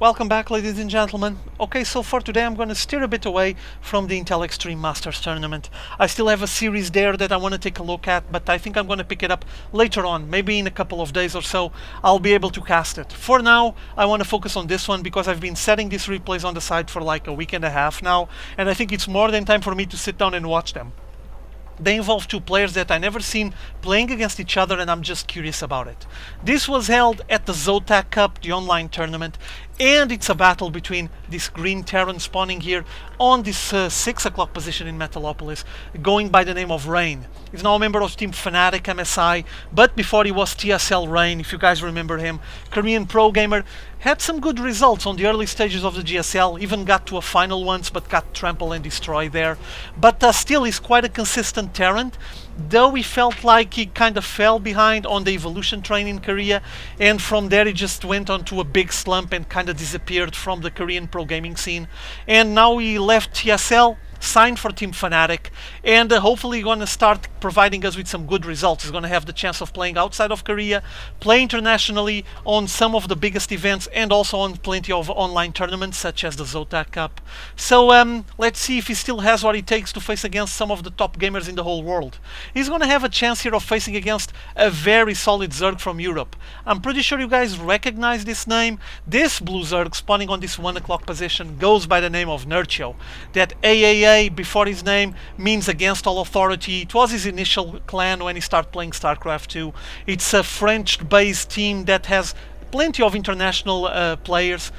Welcome back, ladies and gentlemen. Okay, so for today I'm going to steer a bit away from the Intel Extreme Masters tournament. I still have a series there that I want to take a look at, but I think I'm going to pick it up later on, maybe in a couple of days or so. I'll be able to cast it. For now, I want to focus on this one because I've been setting these replays on the side for like a week and a half now, and I think it's more than time for me to sit down and watch them. They involve two players that I never seen playing against each other, and I'm just curious about it. This was held at the ZOTAC Cup, the online tournament, and it's a battle between this green Terran spawning here on this 6 o'clock position in Metalopolis, going by the name of Rain. He's now a member of Team Fnatic MSI, but before he was TSL Rain, if you guys remember him, Korean pro gamer, had some good results on the early stages of the GSL, even got to a final once, but got trampled and destroyed there. But still, he's quite a consistent Terran, though he felt like he kind of fell behind on the evolution train in Korea, and from there he just went on to a big slump and kind of disappeared from the Korean pro gaming scene. And now he left TSL, signed for Team Fnatic, and hopefully going to start providing us with some good results. He's going to have the chance of playing outside of Korea, play internationally on some of the biggest events, and also on plenty of online tournaments such as the ZOTAC Cup. So let's see if he still has what it takes to face against some of the top gamers in the whole world. He's going to have a chance here of facing against a very solid Zerg from Europe. I'm pretty sure you guys recognize this name. This blue Zerg spawning on this 1 o'clock position goes by the name of Nerchio. That AAA before his name means against all authority. It was his initial clan when he started playing Starcraft 2. It's a French-based team that has plenty of international players,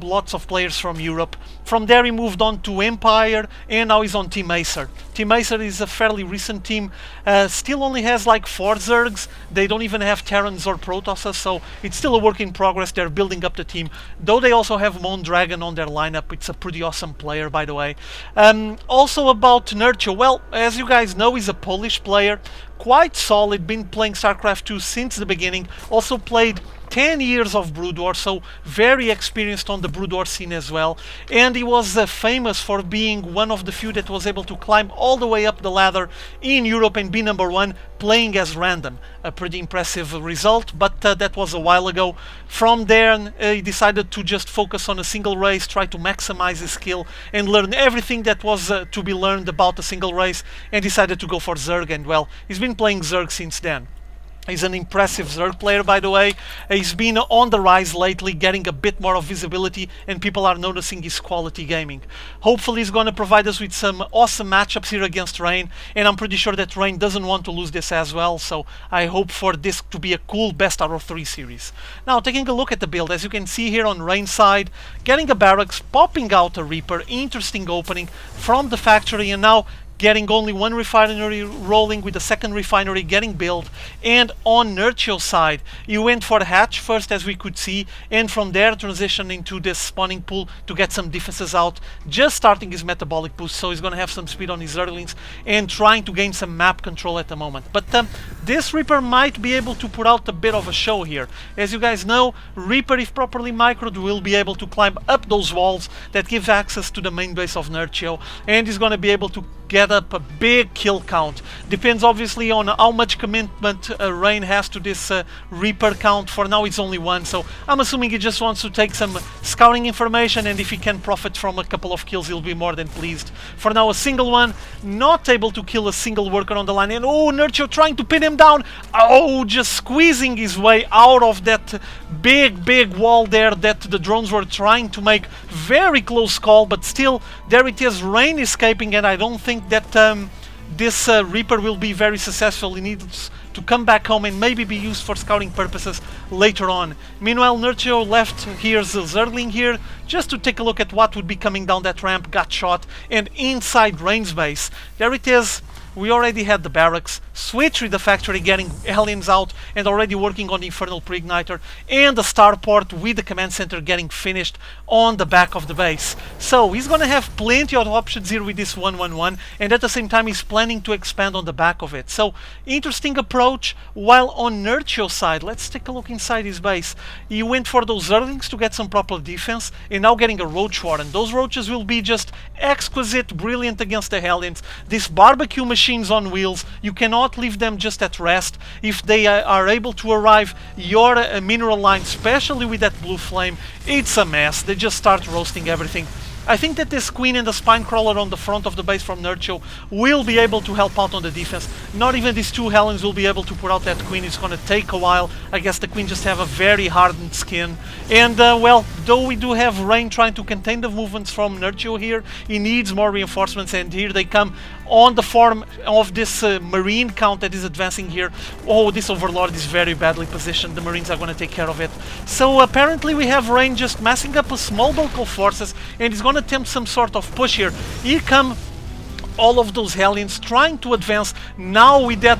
lots of players from Europe. From there he moved on to Empire, and now he's on Team Acer. Team Acer is a fairly recent team, still only has like 4 Zergs. They don't even have Terrans or Protosses, so it's still a work in progress. They're building up the team, though they also have Mondragon on their lineup. It's a pretty awesome player, by the way. Also about Nerchio, well, as you guys know, he's a Polish player, quite solid, been playing StarCraft 2 since the beginning, also played 10 years of Brood War, so very experienced on the Brood War scene as well. And he was famous for being one of the few that was able to climb all the way up the ladder in Europe and be #1 playing as random. A pretty impressive result, but that was a while ago. From there he decided to just focus on a single race, try to maximize his skill and learn everything that was to be learned about a single race, and decided to go for Zerg, and well, he's been playing Zerg since then. He's an impressive Zerg player, by the way. He's been on the rise lately, getting a bit more of visibility, and people are noticing his quality gaming. Hopefully he's going to provide us with some awesome matchups here against Rain, and I'm pretty sure that Rain doesn't want to lose this as well, so I hope for this to be a cool best out of 3 series. Now, taking a look at the build, as you can see here on Rain's side, getting a barracks, popping out a Reaper, interesting opening from the factory, and now getting only 1 refinery rolling, with the 2nd refinery getting built. And on Nerchio's side, he went for the hatch first, as we could see, and from there transitioned into this spawning pool to get some defenses out, just starting his metabolic boost, so he's going to have some speed on his Zerglings and trying to gain some map control at the moment. But this Reaper might be able to put out a bit of a show here. As you guys know, Reaper, if properly microed, will be able to climb up those walls that give access to the main base of Nerchio, and he's going to be able to get up a big kill count. Depends obviously on how much commitment Rain has to this Reaper count. For now it's only 1, so I'm assuming he just wants to take some scouting information, and if he can profit from a couple of kills, he'll be more than pleased. For now, a single one, not able to kill a single worker on the line, and oh, Nerchio trying to pin him down. Oh, just squeezing his way out of that big wall there that the drones were trying to make. Very close call, but still there it is, Rain escaping, and I don't think that this Reaper will be very successful. He needs to come back home and maybe be used for scouting purposes later on. Meanwhile, Nerchio left here's a Zergling here just to take a look at what would be coming down that ramp, got shot, and inside Rain's base, there it is. We already had the barracks, switch with the factory, getting aliens out and already working on the Infernal Pre-Igniter, and the starport with the command center getting finished on the back of the base. So he's gonna have plenty of options here with this 1-1-1, and at the same time he's planning to expand on the back of it. So interesting approach. While on Nerchio's side, let's take a look inside his base. He went for those Zerglings to get some proper defense, and now getting a Roach Warren. Those roaches will be just exquisite, brilliant against the aliens. This barbecue machine machines on wheels. You cannot leave them just at rest. If they are able to arrive your mineral line, especially with that blue flame, it's a mess. They just start roasting everything. I think that this Queen and the Spine Crawler on the front of the base from Nerchio will be able to help out on the defense. Not even these two Hellions will be able to put out that Queen. It's going to take a while. I guess the Queen just have a very hardened skin. And, well, though we do have Rain trying to contain the movements from Nerchio here, he needs more reinforcements, and here they come on the form of this Marine count that is advancing here. Oh, this Overlord is very badly positioned. The Marines are going to take care of it. So apparently we have Rain just massing up a small bulk of forces, and he's going to attempt some sort of push here. Here come all of those Hellions trying to advance now with that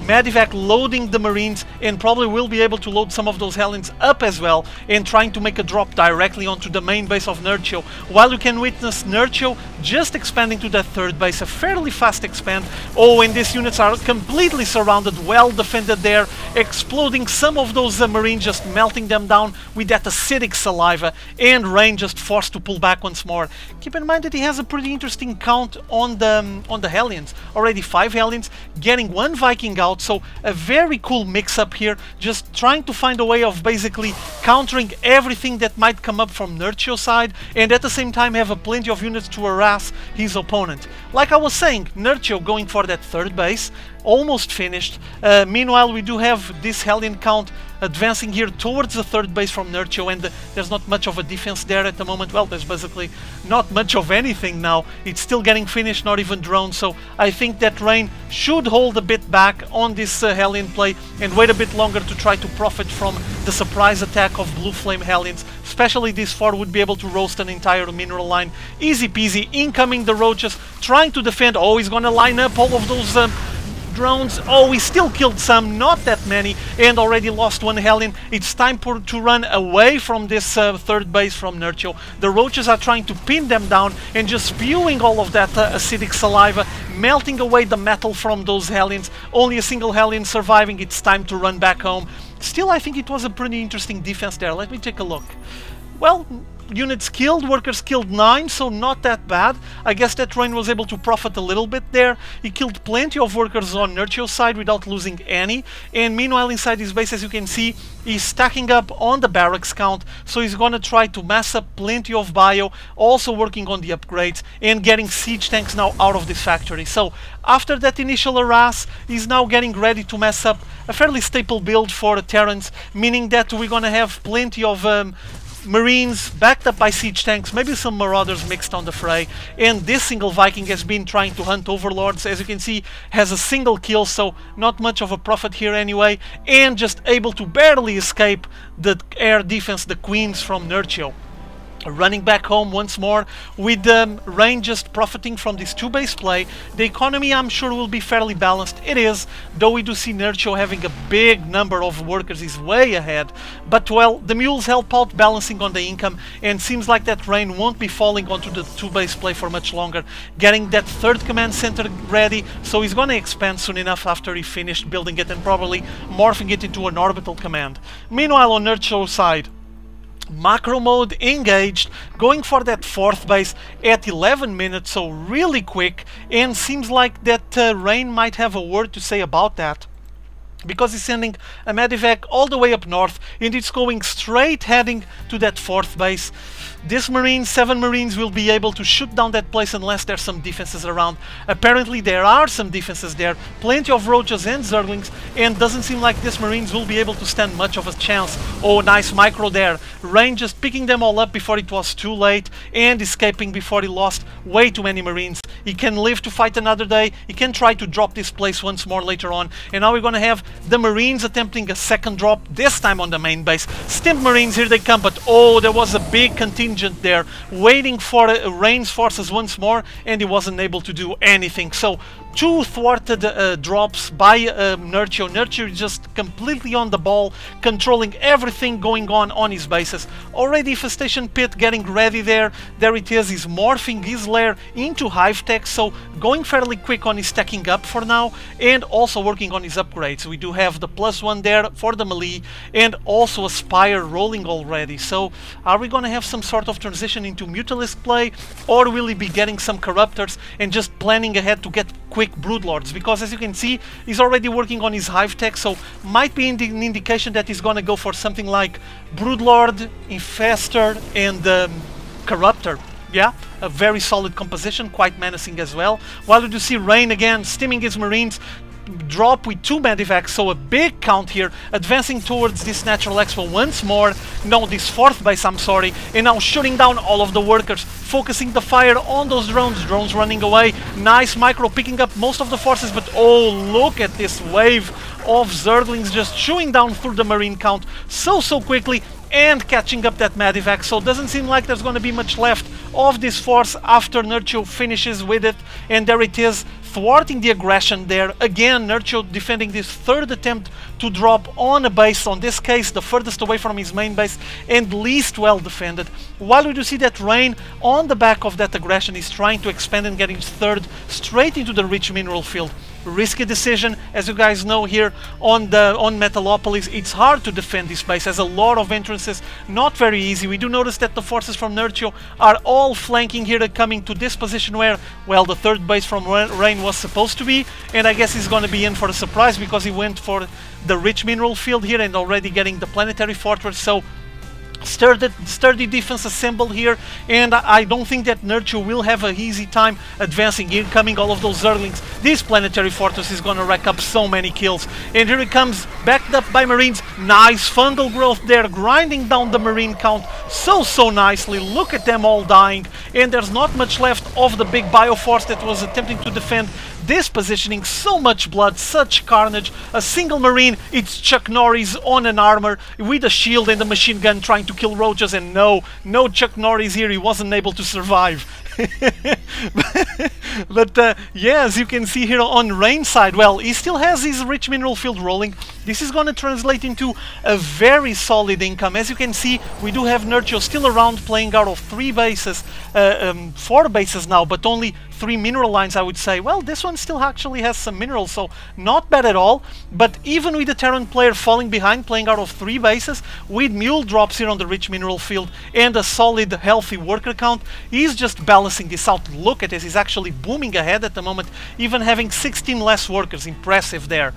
Medivac loading the Marines, and probably will be able to load some of those Hellions up as well, and trying to make a drop directly onto the main base of Nerchio, while you can witness Nerchio just expanding to that third base, a fairly fast expand. Oh, and these units are completely surrounded, well defended there, exploding some of those Marines, just melting them down with that acidic saliva, and Rain just forced to pull back once more. Keep in mind that he has a pretty interesting count on the Hellions. Already 5 Hellions, getting 1 Viking out, so a very cool mix-up here, just trying to find a way of basically countering everything that might come up from Nerchio's side, and at the same time have a plenty of units to harass his opponent. Like I was saying, Nerchio going for that third base, almost finished. Meanwhile, we do have this Hellion count advancing here towards the third base from Nerchio, and there's not much of a defense there at the moment. Well, there's basically not much of anything now. It's still getting finished, not even drones, so I think that Rain should hold a bit back on this Hellion play and wait a bit longer to try to profit from the surprise attack of Blue Flame Hellions. Especially these 4 would be able to roast an entire mineral line. Easy peasy, incoming the Roaches, trying to defend. Oh, he's gonna line up all of those drones. Oh, we still killed some, not that many, and already lost 1 Hellion. It's time to run away from this third base from Nerchio. The Roaches are trying to pin them down and just spewing all of that acidic saliva, melting away the metal from those Hellions. Only a single Hellion surviving. It's time to run back home. Still, I think it was a pretty interesting defense there. Let me take a look. Well, units killed, workers killed 9, so not that bad. I guess that Rain was able to profit a little bit there. He killed plenty of workers on Nerchio's side without losing any, and meanwhile inside his base, as you can see, he's stacking up on the barracks count, so he's gonna try to mass up plenty of bio, also working on the upgrades and getting siege tanks now out of this factory. So after that initial harass, he's now getting ready to mass up a fairly staple build for Terrans, meaning that we're gonna have plenty of Marines backed up by siege tanks, maybe some Marauders mixed on the fray, and this single Viking has been trying to hunt Overlords. As you can see, has a single kill, so not much of a profit here anyway, and just able to barely escape the air defense, the Queens from Nerchio. Running back home once more, with Rain just profiting from this 2-base play. The economy, I'm sure, will be fairly balanced. It is, though we do see Nerchio having a big number of workers, is way ahead. But, well, the mules help out balancing on the income, and seems like that Rain won't be falling onto the 2-base play for much longer. Getting that 3rd command center ready, so he's gonna expand soon enough after he finished building it and probably morphing it into an orbital command. Meanwhile, on Nerchio's side, macro mode engaged, going for that 4th base at 11 minutes, so really quick, and seems like that Rain might have a word to say about that, because he's sending a Medivac all the way up north, and it's going straight heading to that 4th base. This Marine, 7 Marines, will be able to shoot down that place unless there's some defenses around. Apparently there are some defenses there, plenty of Roaches and Zerglings, and doesn't seem like this Marines will be able to stand much of a chance. Oh, nice micro there. Rain just picking them all up before it was too late, and escaping before he lost way too many Marines. He can live to fight another day, he can try to drop this place once more later on, and now we're gonna have the Marines attempting a 2nd drop, this time on the main base. Stimp Marines, here they come, but oh, there was a big contingent there waiting for Rain's forces once more, and he wasn't able to do anything. So 2 thwarted drops by Nerchio. Nerchio is just completely on the ball, controlling everything going on his bases. Already Infestation Pit getting ready there. There it is, he's morphing his lair into Hive Tech, so going fairly quick on his stacking up for now, and also working on his upgrades. We do have the +1 there for the melee, and also a Spire rolling already. So are we gonna have some sort of transition into Mutalisk play, or will he be getting some Corruptors and just planning ahead to get quick Broodlords, because as you can see, he's already working on his hive tech, so might be an indication that he's gonna go for something like Broodlord, Infestor, and Corruptor. Yeah, a very solid composition, quite menacing as well. While we do see Rain again steaming his Marines, drop with 2 Medivacs, so a big count here, advancing towards this Natural Expo once more, no, this 4th base, I'm sorry, and now shooting down all of the workers, focusing the fire on those drones running away. Nice micro picking up most of the forces, but oh, look at this wave of Zerglings just chewing down through the Marine count so quickly, and catching up that Medivac, so it doesn't seem like there's going to be much left of this force after Nerchio finishes with it, and there it is, thwarting the aggression there. Again, Nerchio defending this 3rd attempt to drop on a base, on this case the furthest away from his main base and least well defended. While we do see that Rain on the back of that aggression is trying to expand and get his 3rd straight into the rich mineral field. Risky decision, as you guys know here on Metalopolis. It's hard to defend this base, has a lot of entrances, not very easy. We do notice that the forces from Nerchio are all flanking here, coming to this position where, well, the 3rd base from Rain was supposed to be, and I guess he's going to be in for a surprise because he went for the rich mineral field here and already getting the planetary fortress, so sturdy defense assembled here, and I don't think that Nerchio will have an easy time advancing, incoming all of those Zerglings. This planetary fortress is gonna rack up so many kills, and here it comes, backed up by Marines. Nice fungal growth there, grinding down the Marine count so nicely. Look at them all dying, and there's not much left of the big Bioforce that was attempting to defend this positioning. So much blood, such carnage. A single Marine, it's Chuck Norris on an armor with a shield and a machine gun trying to kill roaches, and no Chuck Norris here, he wasn't able to survive. But yeah, as you can see here on Rain's side, well, he still has his rich mineral field rolling. This is going to translate into a very solid income. As you can see, we do have Nerchio still around, playing out of 3 bases, 4 bases now, but only 3 mineral lines, I would say. Well, this one still actually has some minerals, so not bad at all. But even with the Terran player falling behind, playing out of 3 bases, with mule drops here on the rich mineral field and a solid, healthy worker count, he's just balancing this out. Look at this, he's actually booming ahead at the moment, even having 16 less workers. Impressive there.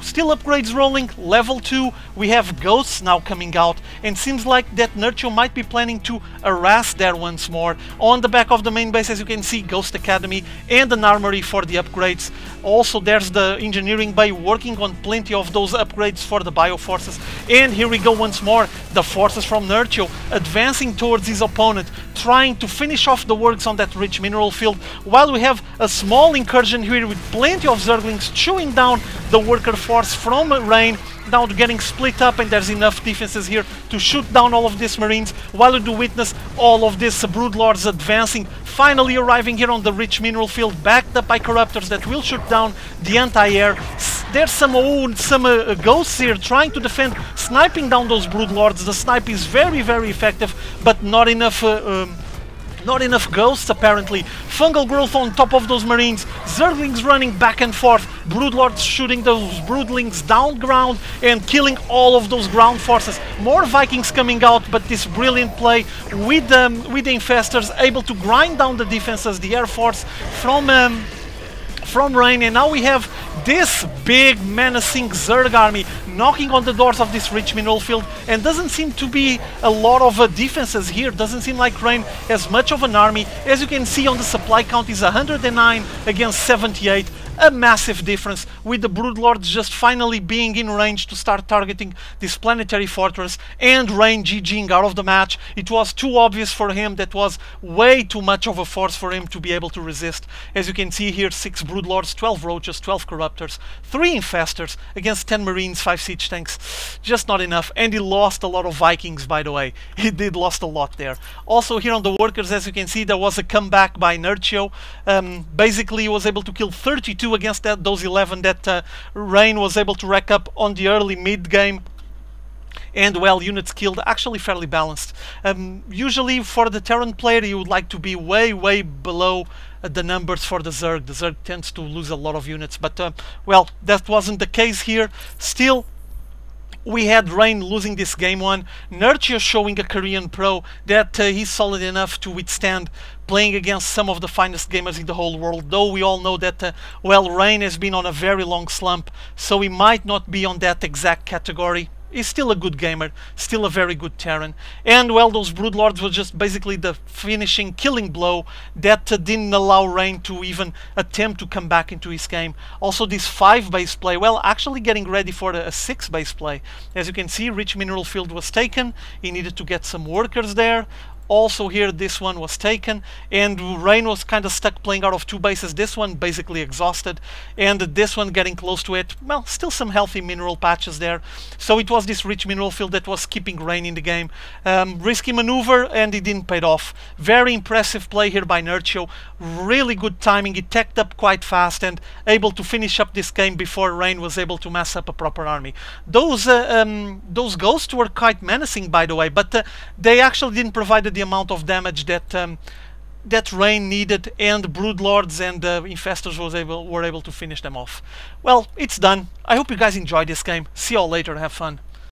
Still upgrades rolling, level 2, we have ghosts now coming out, and seems like that Nerchio might be planning to harass there once more. On the back of the main base, as you can see, Ghost Academy and an armory for the upgrades. Also, there's the engineering bay working on plenty of those upgrades for the bioforces. And here we go once more, the forces from Nerchio advancing towards his opponent, trying to finish off the works on that rich mineral field, while we have a small incursion here with plenty of Zerglings chewing down the worker force from Rain, now getting split up, and there's enough defenses here to shoot down all of these Marines, while we do witness all of these Broodlords advancing, finally arriving here on the rich mineral field, backed up by Corruptors that will shoot down the anti-air. There's some ghosts here trying to defend, sniping down those Broodlords. The snipe is very effective, but not enough ghosts apparently. Fungal growth on top of those Marines, Zerglings running back and forth, Broodlords shooting those Broodlings down ground and killing all of those ground forces. More Vikings coming out, but this brilliant play with the Infestors able to grind down the defenses, the Air Force from Rain, and now we have this big menacing Zerg army knocking on the doors of this rich mineral field, and doesn't seem to be a lot of defenses here. Doesn't seem like Rain has much of an army. As you can see on the supply count is 109 against 78. A massive difference, with the Broodlords just finally being in range to start targeting this planetary fortress, and Rain GGing out of the match. It was too obvious for him. That was way too much of a force for him to be able to resist. As you can see here, 6 Broodlords, 12 Roaches, 12 Corruptors, 3 Infestors against 10 Marines, 5 Siege Tanks. Just not enough, and he lost a lot of Vikings, by the way. He did lost a lot there. Also here on the workers, as you can see, there was a comeback by Nerchio. Basically, he was able to kill 32 against those 11 that Rain was able to rack up on the early mid game. And well, units killed, actually fairly balanced. Usually for the Terran player, you would like to be way below the numbers for the Zerg. The Zerg tends to lose a lot of units, but well, that wasn't the case here. Still, we had Rain losing this game one. Nerchio showing a Korean pro that he's solid enough to withstand playing against some of the finest gamers in the whole world, though we all know that, well, Rain has been on a very long slump, so he might not be on that exact category. He's still a good gamer, still a very good Terran. And, well, those Broodlords were just basically the finishing killing blow that didn't allow Rain to even attempt to come back into his game. Also, this 5 base play, well, actually getting ready for a 6 base play. As you can see, rich mineral field was taken. He needed to get some workers there. Also here this one was taken, and Rain was kind of stuck playing out of 2 bases. This one basically exhausted, and this one getting close to it. Well, still some healthy mineral patches there. So it was this rich mineral field that was keeping Rain in the game. Risky maneuver, and it didn't pay off. Very impressive play here by Nerchio. Really good timing. He teched up quite fast and able to finish up this game before Rain was able to mess up a proper army. Those ghosts were quite menacing, by the way, but they actually didn't provide the amount of damage that that Rain needed, and Broodlords and Infestors were able to finish them off. Well, it's done. I hope you guys enjoyed this game. See you all later. Have fun.